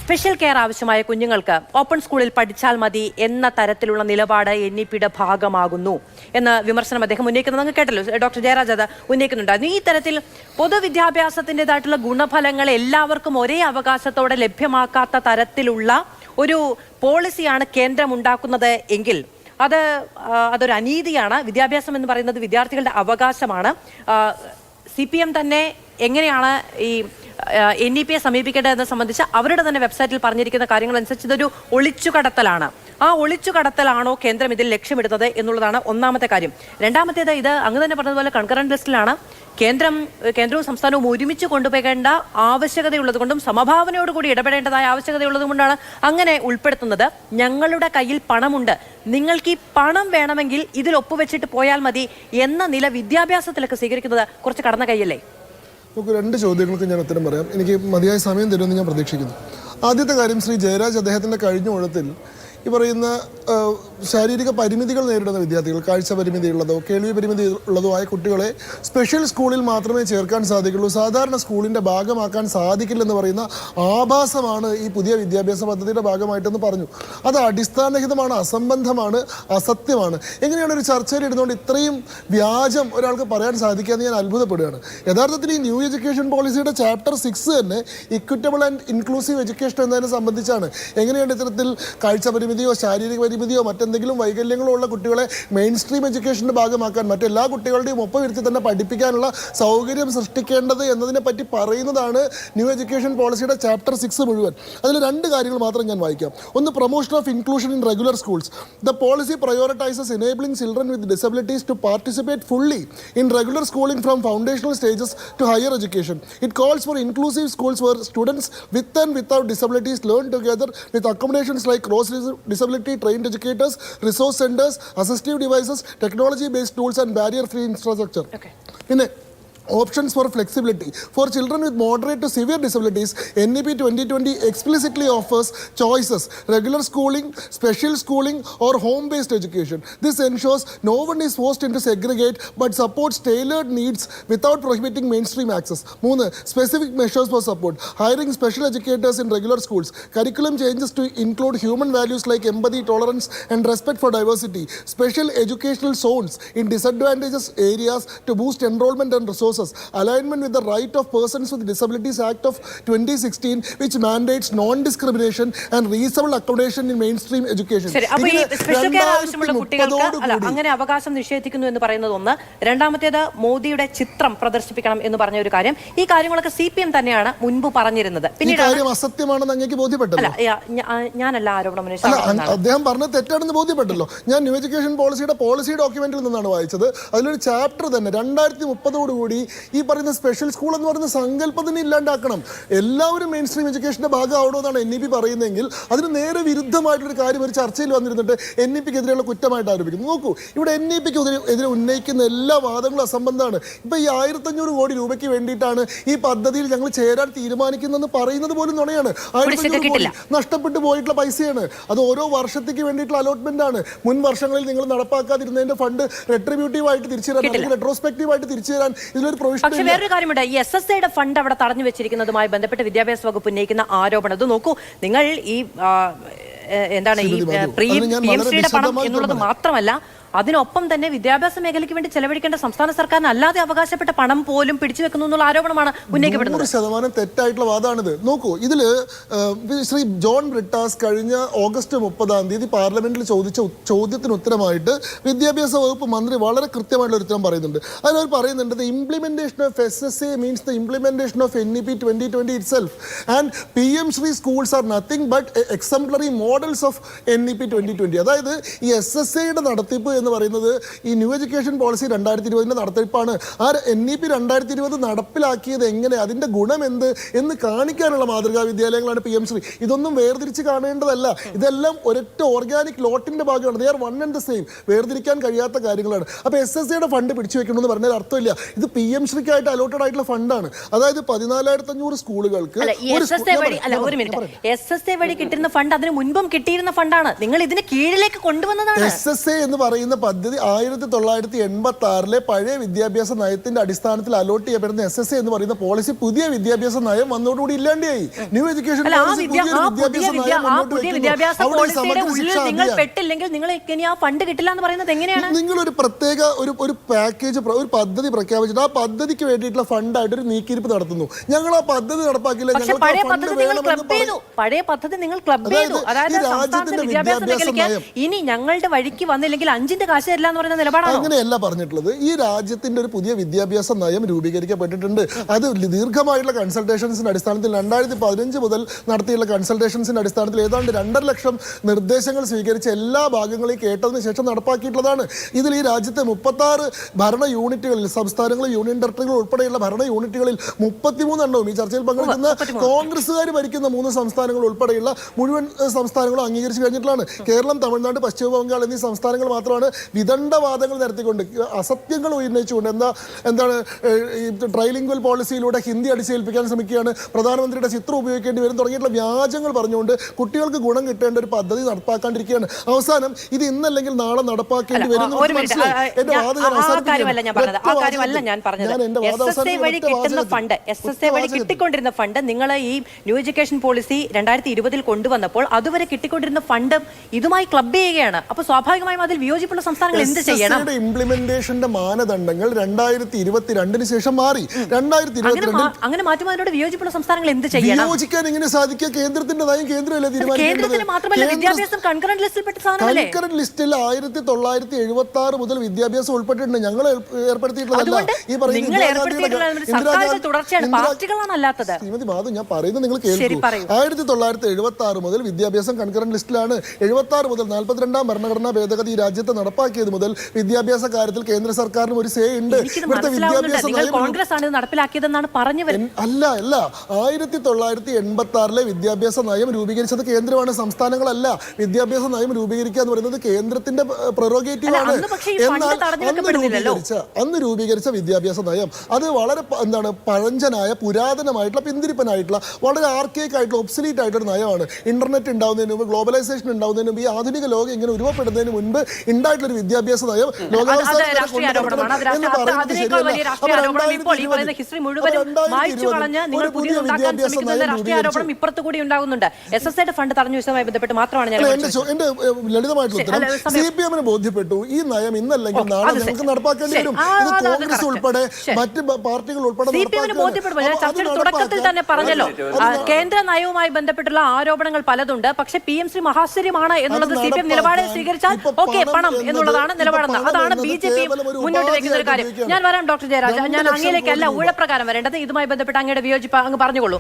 Special care ആവശ്യമായ കുഞ്ഞുങ്ങൾക്ക് open സ്കൂളിൽ പഠിച്ചാൽ മതി എന്ന തരത്തിലുള്ള നിലപാട് NEPയുടെ ഭാഗമാകുന്നു എന്ന വിമർശനം അദ്ദേഹം ഉന്നയിക്കുന്നത് അങ്ങ് കേട്ടല്ലോ. ഡോക്ടർ ജയരാജ് അത് ഉന്നയിക്കുന്നുണ്ടായിരുന്നു. ഈ തരത്തിൽ പൊതുവിദ്യാഭ്യാസത്തിൻ്റെതായിട്ടുള്ള ഗുണഫലങ്ങൾ എല്ലാവർക്കും ഒരേ അവകാശത്തോടെ ലഭ്യമാക്കാത്ത തരത്തിലുള്ള ഒരു പോളിസിയാണ് കേന്ദ്രം ഉണ്ടാക്കുന്നത് എങ്കിൽ അതൊരു അനീതിയാണ്. വിദ്യാഭ്യാസം എന്ന് പറയുന്നത് വിദ്യാർത്ഥികളുടെ അവകാശമാണ്. CPM തന്നെ എങ്ങനെയാണ് ഈ NEPയെ സമീപിക്കേണ്ടതെന്ന് സംബന്ധിച്ച് അവരുടെ തന്നെ വെബ്സൈറ്റിൽ പറഞ്ഞിരിക്കുന്ന കാര്യങ്ങൾ അനുസരിച്ച് ഇതൊരു ഒളിച്ചുകടത്തലാണ്. ആ ഒളിച്ചുകടത്തലാണോ കേന്ദ്രം ഇതിൽ ലക്ഷ്യമിടുന്നത് എന്നുള്ളതാണ് ഒന്നാമത്തെ കാര്യം. രണ്ടാമത്തേത്, ഇത് അങ്ങ് തന്നെ പറഞ്ഞതുപോലെ കൺകറന്റ് ലിസ്റ്റിലാണ്. കേന്ദ്രവും സംസ്ഥാനവും ഒരുമിച്ച് കൊണ്ടുപോകേണ്ട ആവശ്യകതയുള്ളത് കൊണ്ടും സമഭാവനയോടുകൂടി ഇടപെടേണ്ടതായ ആവശ്യകതയുള്ളത് കൊണ്ടാണ് അങ്ങനെ ഉൾപ്പെടുത്തുന്നത്. ഞങ്ങളുടെ കയ്യിൽ പണമുണ്ട്, നിങ്ങൾക്ക് ഈ പണം വേണമെങ്കിൽ ഇതിൽ ഒപ്പുവെച്ചിട്ട് പോയാൽ മതി എന്ന നില വിദ്യാഭ്യാസത്തിലൊക്കെ സ്വീകരിക്കുന്നത് കുറച്ച് കടന്ന കൈയല്ലേ? നമുക്ക് രണ്ട് ചോദ്യങ്ങൾക്ക് ഞാൻ ഉത്തരം പറയാം. എനിക്ക് മതിയായ സമയം തരുമെന്ന് ഞാൻ പ്രതീക്ഷിക്കുന്നു. ആദ്യത്തെ കാര്യം, ശ്രീ ജയരാജ് അദ്ദേഹത്തിൻ്റെ കഴിഞ്ഞ ഊഴത്തിൽ ഈ പറയുന്ന ശാരീരിക പരിമിതികൾ നേരിടുന്ന വിദ്യാർത്ഥികൾ, കാഴ്ച പരിമിതിയുള്ളതോ കേൾവി പരിമിതി ഉള്ളതോ ആയ കുട്ടികളെ സ്പെഷ്യൽ സ്കൂളിൽ മാത്രമേ ചേർക്കാൻ സാധിക്കുള്ളൂ, സാധാരണ സ്കൂളിൻ്റെ ഭാഗമാക്കാൻ സാധിക്കില്ലെന്ന് പറയുന്ന ആഭാസമാണ് ഈ പുതിയ വിദ്യാഭ്യാസ പദ്ധതിയുടെ ഭാഗമായിട്ടെന്ന് പറഞ്ഞു. അത് അടിസ്ഥാനരഹിതമാണ്, അസംബന്ധമാണ്, അസത്യമാണ്. എങ്ങനെയാണ് ഒരു ചർച്ചയിൽ ഇരുന്നുകൊണ്ട് ഇത്രയും വ്യാജം ഒരാൾക്ക് പറയാൻ സാധിക്കാമെന്ന് ഞാൻ അത്ഭുതപ്പെടുകയാണ്. യഥാർത്ഥത്തിൽ ഈ ന്യൂ എഡ്യൂക്കേഷൻ പോളിസിയുടെ ചാപ്റ്റർ 6 തന്നെ ഇക്വിറ്റബിൾ ആൻഡ് ഇൻക്ലൂസീവ് എഡ്യൂക്കേഷൻ എന്നതിനെ സംബന്ധിച്ചാണ്. എങ്ങനെയാണ് ഇത്തരത്തിൽ കാഴ്ച പരിമിതിയോ ശാരീരിക പരിമിതിയോ മറ്റെന്തെങ്കിലും വൈകല്യങ്ങളോ ഉള്ള കുട്ടികളെ മെയിൻ സ്ട്രീം എഡ്യൂക്കേഷൻ്റെ ഭാഗമാക്കാൻ, മറ്റെല്ലാ കുട്ടികളുടെയും ഒപ്പം ഇരുത്തി തന്നെ പഠിപ്പിക്കാനുള്ള സൗകര്യം സൃഷ്ടിക്കേണ്ടത് എന്നതിനെ പറ്റി പറയുന്നതാണ് ന്യൂ എഡ്യൂക്കേഷൻ പോളിസിയുടെ ചാപ്റ്റർ 6 മുഴുവൻ. അതിൽ രണ്ട് കാര്യങ്ങൾ മാത്രം ഞാൻ വായിക്കാം. ഒന്ന്, promotion of inclusion in regular schools. The policy prioritises enabling children with disabilities to participate fully in regular schooling from foundational stages to higher education. It calls for inclusive schools where students with and without disabilities learn together with accommodations like cross disability trained educators, resource centers, assistive devices, technology based tools and barrier free infrastructure. Okay. Options for flexibility. For children with moderate to severe disabilities, NEP 2020 explicitly offers choices: regular schooling, special schooling or home-based education. This ensures no one is forced into segregate but supports tailored needs without prohibiting mainstream access. 3. Specific measures for support. Hiring special educators in regular schools. Curriculum changes to include human values like empathy, tolerance and respect for diversity. Special educational zones in disadvantaged areas to boost enrollment and resources. Alignment with the Right of Persons with Disabilities Act of 2016, which mandates non-discrimination and reasonable accommodation in mainstream education. അങ്ങനെ അവകാശം നിഷേധിക്കുന്നു എന്ന് പറയുന്നത് ഒന്ന്. രണ്ടാമത്തേത്, മോദിയുടെ ചിത്രം പ്രദർശിപ്പിക്കണം എന്ന് പറഞ്ഞ ഒരു കാര്യം. ഈ കാര്യങ്ങളൊക്കെ CPM തന്നെയാണ് മുൻപ് പറഞ്ഞിരുന്നത്. പിന്നീട് അസത്യമാണെന്ന് അങ്ങേക്ക് ബോധ്യപ്പെട്ടല്ലോ? ഞാനല്ല ആരോപണം. അദ്ദേഹം പറഞ്ഞത് തെറ്റാണെന്ന് ബോധ്യപ്പെട്ടല്ലോ. ഞാൻ ന്യൂ എഡ്യൂക്കേഷൻ പോളിസി ഡോക്യുമെന്റിൽ നിന്നാണ് വായിച്ചത്. അതിലൊരു ചാപ്റ്റർ തന്നെ 2030 ഈ പറയുന്ന സ്പെഷ്യൽ സ്കൂൾ എന്ന് പറയുന്ന സങ്കല്പത്തിന് ഇല്ലാണ്ടാക്കണം. എല്ലാവരും മെയിൻ സ്ട്രീം എഡ്യൂക്കേഷന്റെ ഭാഗമാവണമെന്നാണ് NEP പറയുന്നതെങ്കിൽ അതിന് നേരെ വിരുദ്ധമായിട്ടൊരു കാര്യം ഒരു ചർച്ചയിൽ വന്നിരുന്നിട്ട് NEPക്കെതിരെയുള്ള കുറ്റമായിട്ട് ആരോപിക്കുന്നു. നോക്കൂ, ഇവിടെ NEPക്ക് എതിരെ ഉന്നയിക്കുന്ന എല്ലാ വാദങ്ങളും അസംബന്ധമാണ്. ഇപ്പൊ ഈ 1500 കോടി രൂപയ്ക്ക് വേണ്ടിയിട്ടാണ് ഈ പദ്ധതിയിൽ ഞങ്ങൾ ചേരാൻ തീരുമാനിക്കുന്നതെന്ന് പറയുന്നത് പോലും നുണയാണ്. 1500 കോടി നഷ്ടപ്പെട്ടു പോയിട്ടുള്ള പൈസയാണ്. അത് ഓരോ വർഷത്തേക്ക് വേണ്ടിയിട്ടുള്ള അലോട്ട്മെന്റ് ആണ്. മുൻ വർഷങ്ങളിൽ നിങ്ങൾ നടപ്പാക്കാതിരുന്നതിന്റെ ഫണ്ട് റെട്രിബ്യൂട്ടീവ് ആയിട്ട് തിരിച്ചു തരാൻ, റെട്രോസ്പെക്റ്റീവ് ആയിട്ട് തിരിച്ചു തരാൻ പക്ഷെ വേറൊരു കാര്യമുണ്ട്. ഈ SSAയുടെ ഫണ്ട് അവിടെ തടഞ്ഞു വെച്ചിരിക്കുന്നതുമായി ബന്ധപ്പെട്ട് വിദ്യാഭ്യാസ വകുപ്പ് ഉന്നയിക്കുന്ന ആരോപണം ഇത് നോക്കൂ. നിങ്ങൾ ഈ എന്താണ് ഈ PMCയുടെ പണം എന്നുള്ളത് മാത്രമല്ല, അതിനൊപ്പം തന്നെ വിദ്യാഭ്യാസ മേഖലയ്ക്ക് വേണ്ടി ചെലവഴിക്കേണ്ട സംസ്ഥാന സർക്കാരിന് അല്ലാതെ അവകാശപ്പെട്ട പണം പോലും പിടിച്ചു വെക്കുന്നു എന്നുള്ള ആരോപണമാണ് ഉന്നയിക്കപ്പെടുന്നത്. 100% തെറ്റായിട്ടുള്ള വാദമാണിത്. നോക്കൂ, ഇതില് ശ്രീ ജോൺ ബ്രിട്ടാസ് കഴിഞ്ഞ ഓഗസ്റ്റ് 30 പാർലമെന്റിൽ ചോദിച്ച ചോദ്യത്തിന് ഉത്തരമായിട്ട് വിദ്യാഭ്യാസ വകുപ്പ് മന്ത്രി വളരെ കൃത്യമായിട്ടുള്ള ഒരു ഉത്തരം പറയുന്നുണ്ട്. അതിലവർ പറയുന്നുണ്ട്, the implementation of SSA means the implementation of NEP 2020 itself and PM Shri schools are nothing but exemplary models of NEP 2020. അതായത് ഈ SSAയുടെ നടത്തിപ്പ് എന്ന് പറയുന്നത് ഈ ന്യൂ എഡ്യൂക്കേഷൻ പോളിസി 2020 നടത്തിപ്പാണ്. ആ NEP 2020 നടപ്പിലാക്കിയത് എങ്ങനെ, അതിന്റെ ഗുണം എന്ത് എന്ന് കാണിക്കാനുള്ള മാതൃകാ വിദ്യാലയങ്ങളാണ് PM Shri. ഇതൊന്നും വേർതിരിച്ച് കാണേണ്ടതല്ല. ഇതെല്ലാം ഒരൊറ്റ ഓർഗാനിക് ലോട്ടിന്റെ ഭാഗമാണ്. They are one and the same. വേർതിരിക്കാൻ കഴിയാത്ത കാര്യങ്ങളാണ്. അപ്പോൾ SSAയുടെ ഫണ്ട് പിടിച്ചു വെക്കണമെന്ന് പറഞ്ഞാൽ അർത്ഥമില്ല. ഇത് PM Shriക്കായിട്ട് അലോട്ടഡ് ആയിട്ടുള്ള ഫണ്ടാണ്. അതായത് 14,500 സ്കൂളുകൾക്ക് SSA വഴി കിട്ടുന്ന ഫണ്ട് അതിന് മുൻപും കിട്ടിയിരുന്ന ഫണ്ടാണ്. നിങ്ങൾ ഇതിന് കീഴിലേക്ക് കൊണ്ടുവന്നതാണ്. SSA എന്ന് പറയുന്ന പറയുന്ന പദ്ധതി 1986 പഴയ വിദ്യാഭ്യാസ നയത്തിന്റെ അടിസ്ഥാനത്തിൽ അലോട്ട് ചെയ്യപ്പെടുന്ന SSA എന്ന് പറയുന്ന പോളിസി പുതിയ വിദ്യാഭ്യാസ നയം വന്നതോടുകൂടി ഇല്ലാണ്ടായി. ന്യൂ എഡ്യൂക്കേഷൻ നിങ്ങൾ പെട്ടില്ലെങ്കിൽ നിങ്ങൾക്ക് ഇനി ആ ഫണ്ട് കിട്ടില്ല എന്ന് പറയുന്നത് എങ്ങനെയാണ്? നിങ്ങൾ ഒരു പ്രത്യേക ഒരു പാക്കേജ് ഒരു പദ്ധതി പ്രഖ്യാപിച്ചിട്ട് ആ പദ്ധതിക്ക് വേണ്ടിയിട്ടുള്ള ഫണ്ടായിട്ട് ഒരു നീക്കിയിരിപ്പ് നടത്തുന്നു. ഞങ്ങൾ ആ പദ്ധതി നടപ്പാക്കില്ല. പഴയ പദ്ധതി നിങ്ങൾ ക്ലബ് ചെയ്തു. അതായത് സംസ്ഥാനത്തിന്റെ വിദ്യാഭ്യാസ മേഖലയ്ക്ക് ഇനി ഞങ്ങളുടെ വഴിക്ക് വന്നില്ലെങ്കിൽ 5ന്റെ കാശ് തരില്ല എന്ന് പറയുന്ന നിലപാടാണ്. അങ്ങനെയല്ല പറഞ്ഞിട്ടുള്ളത്. ഈ രാജ്യത്തിന്റെ ഒരു പുതിയ വിദ്യാഭ്യാസ നയം രൂപീകരിക്കപ്പെട്ടിട്ടുണ്ട്. അത് ദീർഘമായിട്ടുള്ള കൺസൾട്ടേഷൻസിന്റെ അടിസ്ഥാനത്തിൽ 2015 മുതൽ നടത്തിയുള്ള കൺസൾട്ടേഷൻസിന്റെ അടിസ്ഥാനത്തിൽ ഏതാണ്ട് 2.5 ലക്ഷം നിർദ്ദേശങ്ങൾ സ്വീകരിച്ച് എല്ലാ ഭാഗങ്ങളെയും കേട്ടതിന് ശേഷം നടപ്പാക്കിയിട്ടുള്ളതാണ്. ഇതിൽ ഈ രാജ്യത്തെ 36 ഭരണ യൂണിറ്റുകളിൽ സംസ്ഥാനങ്ങളും യൂണിയൻ ടെറിട്ടറികൾ ഉൾപ്പെടെയുള്ള ഭരണ യൂണിറ്റുകളിൽ 33 എണ്ണവും ഈ ചർച്ചയിൽ പങ്കെടുക്കുന്ന കോൺഗ്രസ്സുകാർ ഭരിക്കുന്ന 3 സംസ്ഥാനങ്ങൾ ഉൾപ്പെടെയുള്ള മുഴുവൻ സംസ്ഥാനങ്ങളും അംഗീകരിച്ചു കഴിഞ്ഞിട്ടുള്ളതാണ്. കേരളം, തമിഴ്നാട്, പശ്ചിമ ബംഗാൾ എന്നീ സംസ്ഥാനങ്ങൾ മാത്രമാണ് വിദണ്ഡവാദങ്ങൾ നടത്തിക്കൊണ്ട് അസത്യങ്ങൾ ഉന്നയിച്ചുകൊണ്ട് എന്താണ് ഈ ട്രൈലിംഗ്വൽ പോളിസിയിലൂടെ ഹിന്ദി അടിച്ചേൽപ്പിക്കാൻ ശ്രമിക്കുകയാണ്, പ്രധാനമന്ത്രിയുടെ ചിത്രം ഉപയോഗിക്കേണ്ടി വരും തുടങ്ങിയിട്ടുള്ള വ്യാജങ്ങൾ പറഞ്ഞുകൊണ്ട് കുട്ടികൾക്ക് ഗുണം കിട്ടേണ്ട ഒരു പദ്ധതി നടപ്പാക്കാണ്ടിരിക്കുകയാണ്. അവസാനം ഇത് ഇന്നല്ലെങ്കിൽ നാളെ നടപ്പാക്കേണ്ടി വരും. കിട്ടിക്കൊണ്ടിരുന്ന ഫണ്ട് നിങ്ങൾ ഈ ന്യൂ എഡ്യൂക്കേഷൻ പോളിസി 2020 കൊണ്ടുവന്നപ്പോൾ അതുവരെ കിട്ടിക്കൊണ്ടിരുന്ന ഫണ്ട് ഇതുമായി ക്ലബ് ചെയ്യുകയാണ്. അപ്പൊ സ്വാഭാവികമായും അതിൽ വിയോജിപ്പുള്ള സംസ്ഥാനങ്ങൾ എന്ത് ചെയ്യണം? ഇംപ്ലിമെന്റേഷന്റെ മാനദണ്ഡങ്ങൾ 2022 ശേഷം മാറി. 2022 അങ്ങനെ മാറ്റുമ്പോൾ അതിനോട് വിയോജിപ്പുള്ള സംസ്ഥാനങ്ങൾ എന്ത് ചെയ്യണം? വിയോജിക്കാൻ എങ്ങനെ സാധിക്കുക? കേന്ദ്രത്തിന്റെ നയം കേന്ദ്രമല്ലേ തീരുമാനിക്കേണ്ടത്. വിദ്യാഭ്യാസം കൺകറന്റ് ലിസ്റ്റിൽപ്പെട്ട സാധനമല്ലേ? കൺകറന്റ് ലിസ്റ്റിൽ 1976 മുതൽ വിദ്യാഭ്യാസം ഉൾപ്പെട്ടിട്ടുണ്ട്. ഞങ്ങൾ ഏർപ്പെടുത്തിയിട്ടുള്ളതല്ല. ഈ പറയുന്ന ശ്രീമതി മാധു, ഞാൻ പറയുന്നത് നിങ്ങൾ കേൾക്കൂ. 1976 മുതൽ വിദ്യാഭ്യാസം കൺകറന്റ് ലിസ്റ്റിലാണ്. 76 മുതൽ 42ാം ഭരണഘടനാ ഭേദഗതി ഈ രാജ്യത്ത് നടപ്പാക്കിയത് മുതൽ വിദ്യാഭ്യാസ കാര്യത്തിൽ കേന്ദ്ര സർക്കാരിനും ഒരു സേ ഉണ്ട്. ഇവിടുത്തെ വിദ്യാഭ്യാസ കോൺഗ്രസ് ആണ് നടപ്പിലാക്കിയതെന്നാണ് പറഞ്ഞു വരുന്നത്. അല്ല 1986 വിദ്യാഭ്യാസ നയം രൂപീകരിച്ചത് കേന്ദ്രമാണ്, സംസ്ഥാനങ്ങളല്ല. വിദ്യാഭ്യാസ നയം രൂപീകരിക്കുക എന്ന് പറയുന്നത് കേന്ദ്രത്തിന്റെ പ്രൊറോഗേറ്റീവ് ആണ്. അന്ന് രൂപീകരിച്ച വിദ്യാഭ്യാസ നയം അത് വളരെ പഴഞ്ചനായ പുരാതനമായിട്ടുള്ള പിന്തിരിപ്പനായിട്ടുള്ള വളരെ ആർക്കൈക് ആയിട്ടുള്ള ഒബ്സലീറ്റ് ആയിട്ടൊരു നയമാണ്. ഇന്റർനെറ്റ് ഉണ്ടാവുന്നതിന് മുമ്പ്, ഗ്ലോബലൈസേഷൻ ഉണ്ടാവുന്നതിന് മുമ്പ്, ഈ ആധുനിക ലോകം ഇങ്ങനെ ഉരുവപ്പെടുന്നതിന് മുൻപ് ഉണ്ടായിട്ടുള്ള ഒരു വിദ്യാഭ്യാസ നയം ഇപ്പുറത്ത് കൂടി ഉണ്ടാകുന്നുണ്ട്. SSAയുടെ ഫണ്ട് തടഞ്ഞു വിഷയവുമായി ബന്ധപ്പെട്ട് മാത്രമാണ് ഞാൻ എന്റെ ലളിതമായിട്ടുള്ള ഉത്തരം. CPM ബോധ്യപ്പെട്ടു ഈ നയം ഇന്നല്ലെങ്കിൽ നാളെ നിങ്ങൾക്ക് നടപ്പാക്കേണ്ടി വരും. ഇത് കോൺഗ്രസ് ഉൾപ്പെടെ മറ്റ് പാർട്ടികൾ ഉൾപ്പെടെ തുടക്കത്തിൽ തന്നെ പറഞ്ഞല്ലോ, കേന്ദ്ര നയവുമായി ബന്ധപ്പെട്ടുള്ള ആരോപണങ്ങൾ പലതുണ്ട്. പക്ഷെ PMC മഹാശ്ചര്യമാണ് എന്നുള്ളത് CPM നിലപാട് സ്വീകരിച്ചാൽ ഓക്കെ, പണം എന്നുള്ളതാണ് നിലപാടെന്ന്. അതാണ് BJP മുന്നോട്ട് വയ്ക്കുന്ന ഒരു കാര്യം. ഞാൻ വരാം ഡോക്ടർ ജയരാജ, ഞാൻ അങ്ങയിലേക്കല്ല ഊഴപ്രകാരം വരേണ്ടത്. ഇതുമായി ബന്ധപ്പെട്ട് അങ്ങയുടെ വിയോജിപ്പ് അങ്ങ് പറഞ്ഞുകൊള്ളൂ.